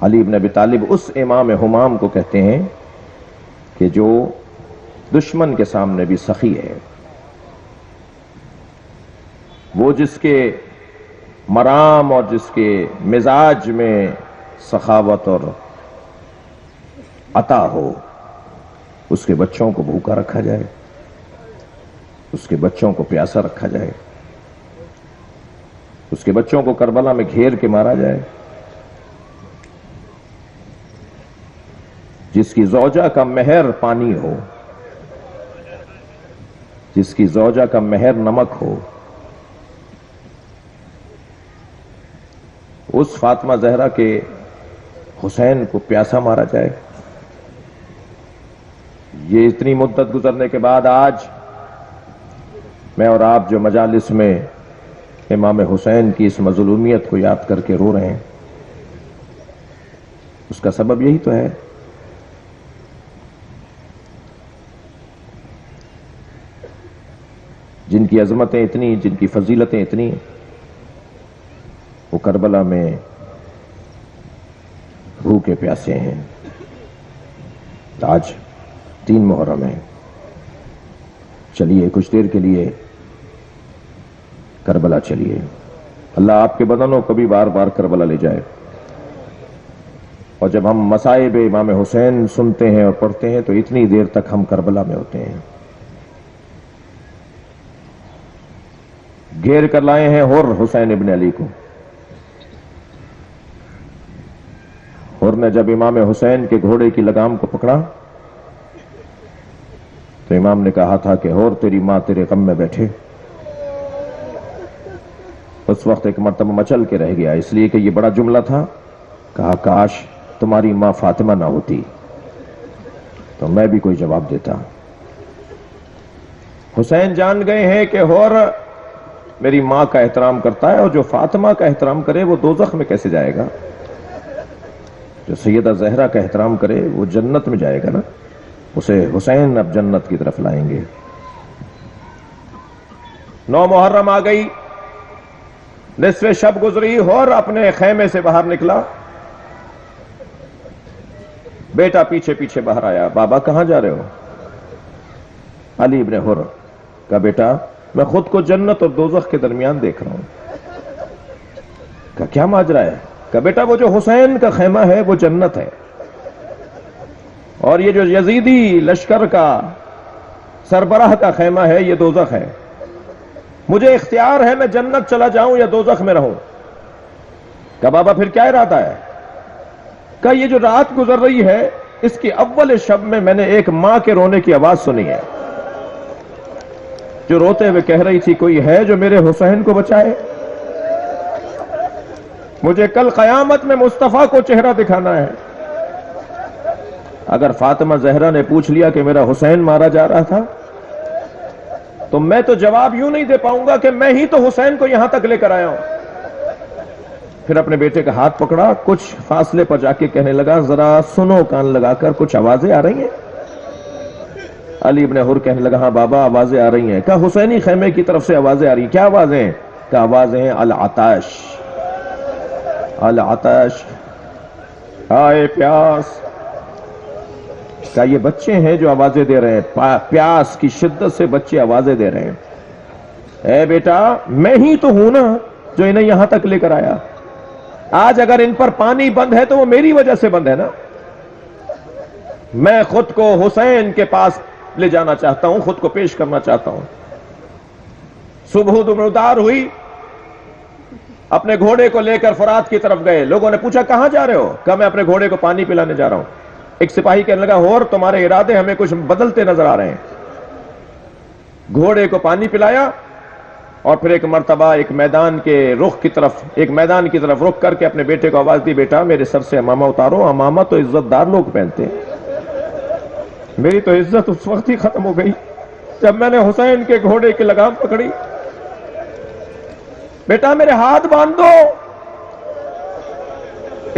علی بن ابی طالب اس امام ہمام کو کہتے ہیں کہ جو دشمن کے سامنے بھی سخی ہے، وہ جس کے مرام اور جس کے مزاج میں سخاوت اور عطا ہو، اس کے بچوں کو بھوکا رکھا جائے، اس کے بچوں کو پیاسا رکھا جائے، اس کے بچوں کو کربلا میں گھیر کے مارا جائے، جس کی زوجہ کا مہر پانی ہو، جس کی زوجہ کا مہر نمک ہو، اس فاطمہ زہرا کے حسین کو پیاسا مارا جائے۔ یہ اتنی مدت گزرنے کے بعد آج میں اور آپ جو مجالس میں امام حسین کی اس مظلومیت کو یاد کر کے رو رہے ہیں، اس کا سبب یہی تو ہے۔ جن کی عظمتیں اتنی، جن کی فضیلتیں اتنی، وہ کربلا میں بھوکے پیاسے ہیں۔ آج 3 محرم ہے، چلیے کچھ دیر کے لیے کربلا چلیے، اللہ آپ کے بدنوں کو بھی بار بار کربلا لے جائے۔ اور جب ہم مصائب امام حسین سنتے ہیں اور پڑھتے ہیں تو اتنی دیر تک ہم کربلا میں ہوتے ہیں۔ گھیر کر لائے ہیں حر حسین ابن علی کو۔ حر نے جب امام حسین کے گھوڑے کی لگام کو پکڑا تو امام نے کہا تھا کہ حر تیری ماں تیرے غم میں بیٹھے۔ اس وقت ایک مرتبہ مچل کے رہ گیا، اس لیے کہ یہ بڑا جملہ تھا، کہا کاش تمہاری ماں فاطمہ نہ ہوتی تو میں بھی کوئی جواب دیتا۔ حسین جان گئے ہیں کہ حر میری ماں کا احترام کرتا ہے، اور جو فاطمہ کا احترام کرے وہ دوزخ میں کیسے جائے گا؟ جو سیدہ زہرا کا احترام کرے وہ جنت میں جائے گا نا، اسے حسین اب جنت کی طرف لائیں گے۔ 9 محرم آ گئی، نصف شب گزری، حر اپنے خیمے سے باہر نکلا، بیٹا پیچھے پیچھے باہر آیا، بابا کہاں جا رہے ہو؟ علی ابن حر کا بیٹا میں خود کو جنت اور دوزخ کے درمیان دیکھ رہا ہوں۔ کہا کیا ماجرا ہے؟ کہا بیٹا وہ جو حسین کا خیمہ ہے وہ جنت ہے، اور یہ جو یزیدی لشکر کا سربراہ کا خیمہ ہے یہ دوزخ ہے، مجھے اختیار ہے میں جنت چلا جاؤں یا دوزخ میں رہوں۔ کہا بابا پھر کیا ارادہ ہے؟ کہا یہ جو رات گزر رہی ہے اس کی اول شب میں نے ایک ماں کے رونے کی آواز سنی ہے، جو روتے ہوئے کہہ رہی تھی کوئی ہے جو میرے حسین کو بچائے؟ مجھے کل قیامت میں مصطفیٰ کو چہرہ دکھانا ہے۔ اگر فاطمہ زہرا نے پوچھ لیا کہ میرا حسین مارا جا رہا تھا تو میں تو جواب یوں نہیں دے پاؤں گا کہ میں ہی تو حسین کو یہاں تک لے کر آیا ہوں۔ پھر اپنے بیٹے کا ہاتھ پکڑا، کچھ فاصلے پر جا کے کہنے لگا ذرا سنو کان لگا کر، کچھ آوازیں آ رہی ہیں؟ علی ابن حر کہنے لگا ہاں بابا آوازیں آ رہی ہیں۔ کہا حسینی خیمے کی طرف سے آوازیں آ رہی ہیں، کیا آوازیں؟ کہا آوازیں العطش، العطش، ہائے پیاس۔ کہا یہ بچے ہیں جو آوازیں دے رہے ہیں، پیاس کی شدت سے بچے آوازیں دے رہے ہیں۔ اے بیٹا میں ہی تو ہوں نا جو انہیں یہاں تک لے کر آیا، آج اگر ان پر پانی بند ہے تو وہ میری وجہ سے بند ہے نا۔ میں خود کو حسین کے پاس لے جانا چاہتا ہوں، خود کو پیش کرنا چاہتا ہوں۔ صبح دمدار ہوئی، اپنے گھوڑے کو لے کر فرات کی طرف گئے۔ لوگوں نے پوچھا کہاں جا رہے ہو؟ کہا میں اپنے گھوڑے کو پانی پلانے جا رہا ہوں۔ ایک سپاہی کہنے لگا اور تمہارے ارادے ہمیں کچھ بدلتے نظر آ رہے ہیں۔ گھوڑے کو پانی پلایا اور پھر ایک مرتبہ ایک میدان کی طرف رخ کر کے اپنے بیٹے کو آواز دی بیٹا میرے سر سے امامہ اتارو، امامہ تو عزت دار لوگ پہنتے ہیں، میری تو عزت اس وقت ہی ختم ہو گئی جب میں نے حسین کے گھوڑے کی لگام پکڑی۔ بیٹا میرے ہاتھ باندھ دو،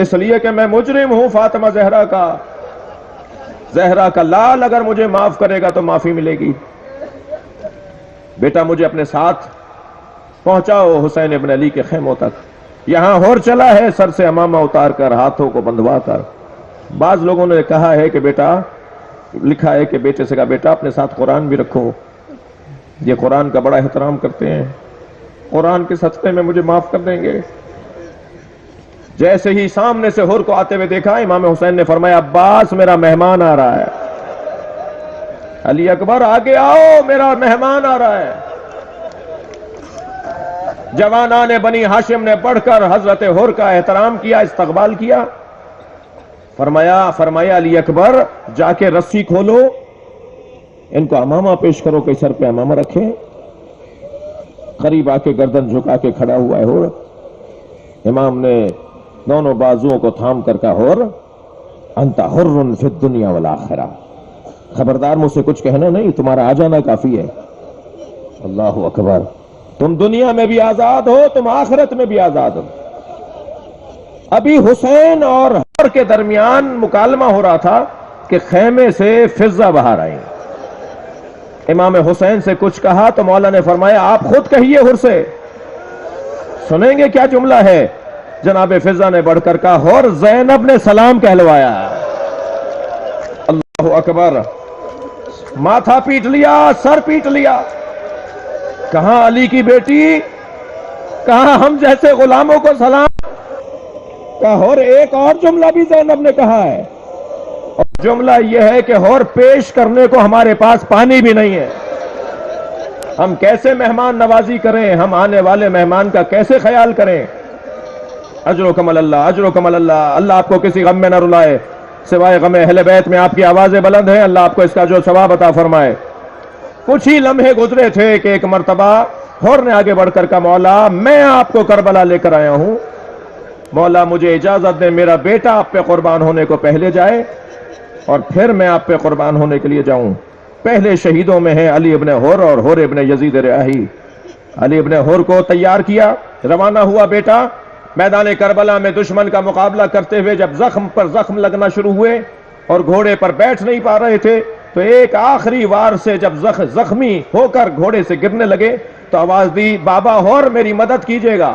اس لیے کہ میں مجرم ہوں فاطمہ زہرا کا لال اگر مجھے معاف کرے گا تو معافی ملے گی۔ بیٹا مجھے اپنے ساتھ پہنچاؤ حسین ابن علی کے خیموں تک۔ یہاں ہور چلا ہے سر سے امامہ اتار کر ہاتھوں کو بندھوا کر. بعض لوگوں نے کہا ہے کہ بیٹا، لکھا ہے کہ بیٹے سے کہا بیٹا اپنے ساتھ قرآن بھی رکھو، یہ قرآن کا بڑا احترام کرتے ہیں، قرآن کے صدقے میں مجھے معاف کر دیں گے. جیسے ہی سامنے سے ہور کو آتے ہوئے دیکھا، امام حسین نے فرمایا عباس میرا مہمان آ رہا ہے. علی اکبر آگے آؤ میرا مہمان آ رہا ہے. جوانان بنی ہاشم نے بڑھ کر حضرت ہور کا احترام کیا، استقبال کیا. فرمایا علی اکبر جا کے رسی کھولو، ان کو امامہ پیش کرو کہ سر پہ امامہ رکھیں. قریب آ کے گردن جھکا کے کھڑا ہوا ہے ہور. امام نے دونوں بازوؤں کو تھام کر کہا ہور انت حر فی الدنیا والآخرہ، خبردار مجھ سے کچھ کہنا نہیں، تمہارا آ جانا کافی ہے. اللہ اکبر، تم دنیا میں بھی آزاد ہو، تم آخرت میں بھی آزاد ہو. ابھی حسین اور ہور کے درمیان مکالمہ ہو رہا تھا کہ خیمے سے فضہ باہر آئی. امام حسین سے کچھ کہا تو مولا نے فرمایا آپ خود کہیے ہور سے. سنیں گے کیا جملہ ہے؟ جناب فضہ نے بڑھ کر کہا ہور زینب نے سلام کہلوایا. اللہ اکبر، ماتھا پیٹ لیا، سر پیٹ لیا. کہاں علی کی بیٹی، کہاں ہم جیسے غلاموں کو سلام. کہا ہور ایک اور جملہ بھی زینب نے کہا ہے، اور جملہ یہ ہے کہ ہور پیش کرنے کو ہمارے پاس پانی بھی نہیں ہے، ہم کیسے مہمان نوازی کریں، ہم آنے والے مہمان کا کیسے خیال کریں. اجرکم اللہ، اجرکم اللہ. اللہ آپ کو کسی غم میں نہ رلائے، سوائے غم اہل بیت میں آپ کی آوازیں بلند ہیں، اللہ آپ کو اس کا جو ثواب عطا فرمائے. کچھ ہی لمحے گزرے تھے کہ ایک مرتبہ ہور نے آگے بڑھ کر کہا مولا میں آپ کو کربلا لے کر آیا ہوں، مولا مجھے اجازت دیں میرا بیٹا آپ پہ قربان ہونے کو پہلے جائے اور پھر میں آپ پہ قربان ہونے کے لیے جاؤں. پہلے شہیدوں میں ہیں علی ابن ہور اور ہور ابن یزید رہی. علی ابن ہور کو تیار کیا، روانہ ہوا بیٹا. میدان کربلا میں دشمن کا مقابلہ کرتے ہوئے جب زخم پر زخم لگنا شروع ہوئے اور گھوڑے پر بیٹھ نہیں پا رہے تھے تو ایک آخری وار سے جب زخمی ہو کر گھوڑے سے گرنے لگے تو آواز دی بابا ہور میری مدد کیجیے گا.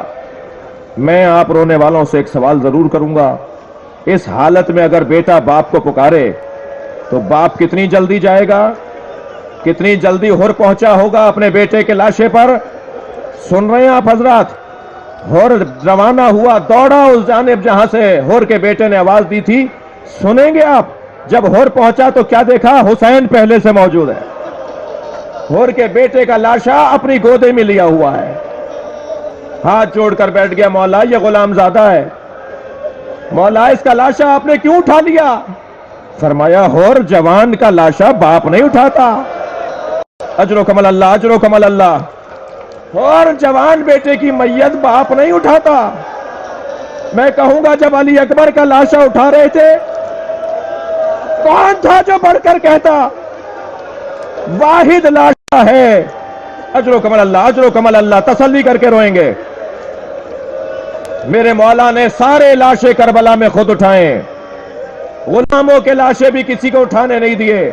میں آپ رونے والوں سے ایک سوال ضرور کروں گا، اس حالت میں اگر بیٹا باپ کو پکارے تو باپ کتنی جلدی جائے گا، کتنی جلدی ہور پہنچا ہوگا اپنے بیٹے کے لاشے پر؟ سن رہے ہیں آپ حضرات؟ ہور روانہ ہوا، دوڑا اس جانب جہاں سے ہور کے بیٹے نے آواز دی تھی. سنیں گے آپ؟ جب ہور پہنچا تو کیا دیکھا؟ حسین پہلے سے موجود ہے، ہور کے بیٹے کا لاشا اپنی گودے میں لیا ہوا ہے. ہاتھ جوڑ کر بیٹھ گیا مولا یہ غلام زادہ ہے، مولا اس کا لاشا آپ نے کیوں اٹھا لیا؟ فرمایا ہور جوان کا لاشا باپ نہیں اٹھاتا. اجرکم اللہ، اجرکم اللہ. اور جوان بیٹے کی میت باپ نہیں اٹھاتا. میں کہوں گا جب علی اکبر کا لاشا اٹھا رہے تھے کون تھا جو بڑھ کر کہتا واحد لاشا ہے؟ اجرکم اللہ، اجرکم اللہ. تسلی کر کے روئیں گے. میرے مولا نے سارے لاشے کربلا میں خود اٹھائے، غلاموں کے لاشے بھی کسی کو اٹھانے نہیں دیے.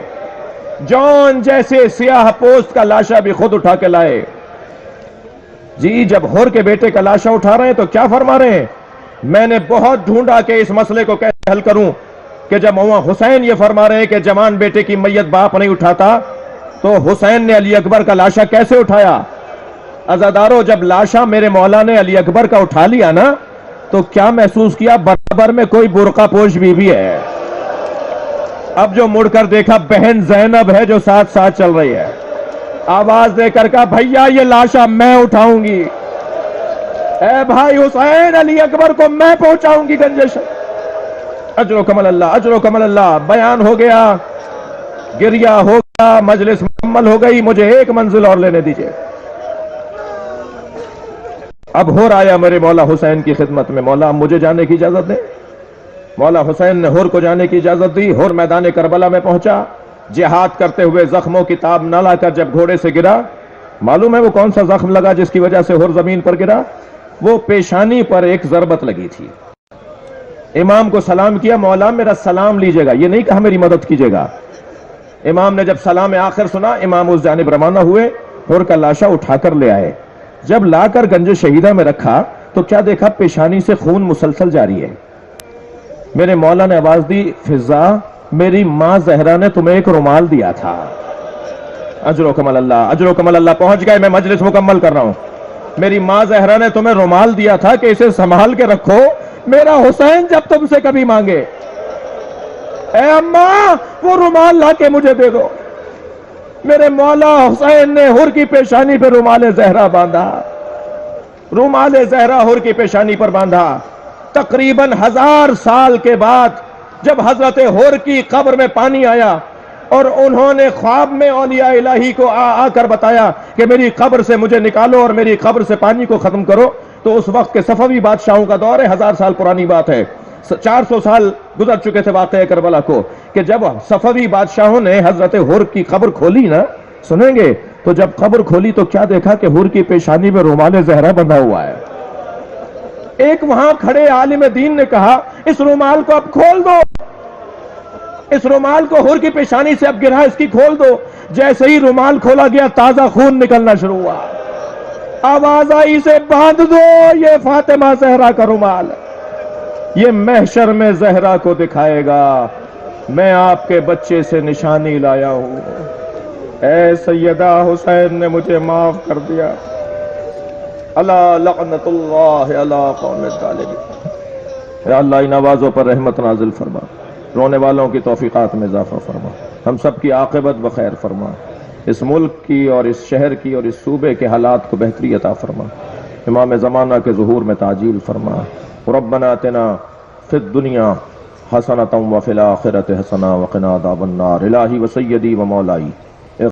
جون جیسے سیاہ پوست کا لاشا بھی خود اٹھا کے لائے. جی جب ہور کے بیٹے کا لاشا اٹھا رہے ہیں تو کیا فرما رہے ہیں؟ میں نے بہت ڈھونڈا کہ اس مسئلے کو کیسے حل کروں کہ جب وہاں حسین یہ فرما رہے ہیں کہ جوان بیٹے کی میت باپ نہیں اٹھاتا تو حسین نے علی اکبر کا لاشا کیسے اٹھایا؟ عزادارو جب لاشا میرے مولا نے علی اکبر کا اٹھا لیا نا تو کیا محسوس کیا؟ برابر میں کوئی برقع پوش بیوی ہے. اب جو مڑ کر دیکھا بہن زینب ہے جو ساتھ ساتھ چل رہی ہے. آواز دے کر کہا بھیا یہ لاشا میں اٹھاؤں گی، اے بھائی حسین علی اکبر کو میں پہنچاؤں گی گنجش. اجرکم اللہ، اجرکم اللہ. بیان ہو گیا، گریا ہو گیا، مجلس مکمل ہو گئی. مجھے ایک منزل اور لینے دیجئے. اب ہور آیا میرے مولا حسین کی خدمت میں. مولا مجھے جانے کی اجازت دیں. مولا حسین نے ہور کو جانے کی اجازت دی. ہور میدان کربلا میں پہنچا، جہاد کرتے ہوئے زخموں کی تاب نہ لا کر جب گھوڑے سے گرا. معلوم ہے وہ کون سا زخم لگا جس کی وجہ سے ہور زمین پر گرا؟ وہ پیشانی پر ایک ضربت لگی تھی. امام کو سلام کیا، مولا میرا سلام لیجئے گا، یہ نہیں کہا میری مدد کیجئے گا. امام نے جب سلام آخر سنا امام اس جانب روانہ ہوئے، ہور کا لاشا اٹھا کر لے آئے. جب لا کر گنج شہیدہ میں رکھا تو کیا دیکھا پیشانی سے خون مسلسل جاری ہے. میرے مولا نے آواز دی فضا میری ماں زہرا نے تمہیں ایک رومال دیا تھا. اجرکم اللہ اجرکم اللہ, پہنچ گئے, میں مجلس مکمل کر رہا ہوں. میری ماں زہرا نے تمہیں رومال دیا تھا کہ اسے سنبھال کے رکھو, میرا حسین جب تم سے کبھی مانگے. اے اماں وہ رومال لا کے مجھے دے دو. میرے مولا حسین نے حر کی پیشانی پہ رومال زہرا باندھا, رومال زہرا حر کی پیشانی پر باندھا. تقریباً 1000 سال کے بعد جب حضرت حر کی قبر میں پانی آیا اور انہوں نے خواب میں اولیاء الہی کو آ کر بتایا کہ میری قبر سے مجھے نکالو اور میری قبر سے پانی کو ختم کرو, تو اس وقت کے صفوی بادشاہوں کا دور ہے, 1000 سال پرانی بات ہے, 400 سال گزر چکے تھے واقعہ کربلا کو, کہ جب صفوی بادشاہوں نے حضرت حر کی قبر کھولی نا, سنیں گے, تو جب قبر کھولی تو کیا دیکھا کہ حر کی پیشانی میں رومال زہرا بندھا ہوا ہے. ایک وہاں کھڑے عالم دین نے کہا اس رومال کو اب کھول دو, اس رومال کو حر کی پیشانی سے اب گرا, اس کی کھول دو. جیسے ہی رومال کھولا گیا تازہ خون نکلنا شروع ہوا. آواز آئی اسے باندھ دو, یہ فاطمہ زہرا کا رومال, یہ محشر میں زہرا کو دکھائے گا میں آپ کے بچے سے نشانی لایا ہوں. اے سیدہ حسین نے مجھے معاف کر دیا. اللہ لعنت اللہ علی قوم الظالمین. یا اللہ ان آوازوں پر رحمت نازل فرما, رونے والوں کی توفیقات میں اضافہ فرما, ہم سب کی عاقبت بخیر فرما, اس ملک کی اور اس شہر کی اور اس صوبے کے حالات کو بہتری عطا فرما, امام زمانہ کے ظہور میں تعجیل فرما. ربنا اتنا فی الدنیا حسنۃ وفی الآخرۃ حسنۃ وقنا عذاب النار. الہی و سیدی و مولائی